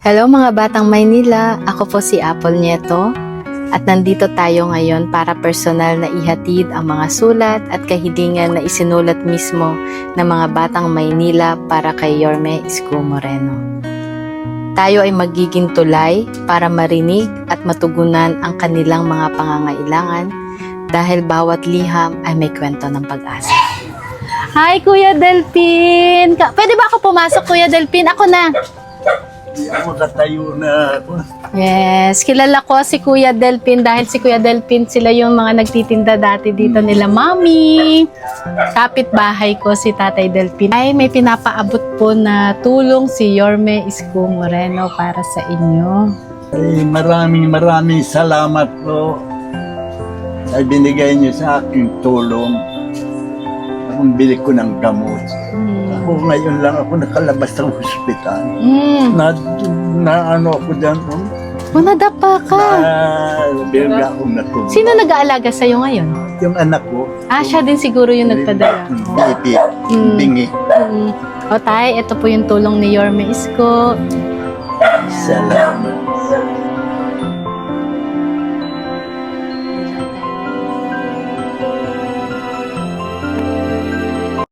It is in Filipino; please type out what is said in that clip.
Hello mga Batang Maynila, ako po si Apple Nieto at nandito tayo ngayon para personal na ihatid ang mga sulat at kahilingan na isinulat mismo ng mga Batang Maynila para kay Yorme Isko Moreno. Tayo ay magiging tulay para marinig at matugunan ang kanilang mga pangangailangan dahil bawat liham ay may kwento ng pag-asa. Hi Kuya Delpin! Pwede ba ako pumasok Kuya Delpin? Ako na! Makatayo na ako. Yes, kilala ko si Kuya Delpin dahil si Kuya Delpin sila yung mga nagtitinda dati dito nila Mami. Kapitbahay ko si Tatay Delpin. Ay may pinapaabot po na tulong si Yorme Isko Moreno para sa inyo. Ay, maraming salamat po. Ay binigay niyo sa aking tulong. Akong bili ko ng gamot. Ako ngayon lang ako nakalabas sa ospital. Na ano ako dyan. Nadapa ka. Bigla akong natulog. Sino nag-aalaga sa'yo ngayon? Yung anak ko. Siya din siguro yung nagpadala. Baby. Bingi. O tay, ito po yung tulong ni Yorme Isko. Salamat.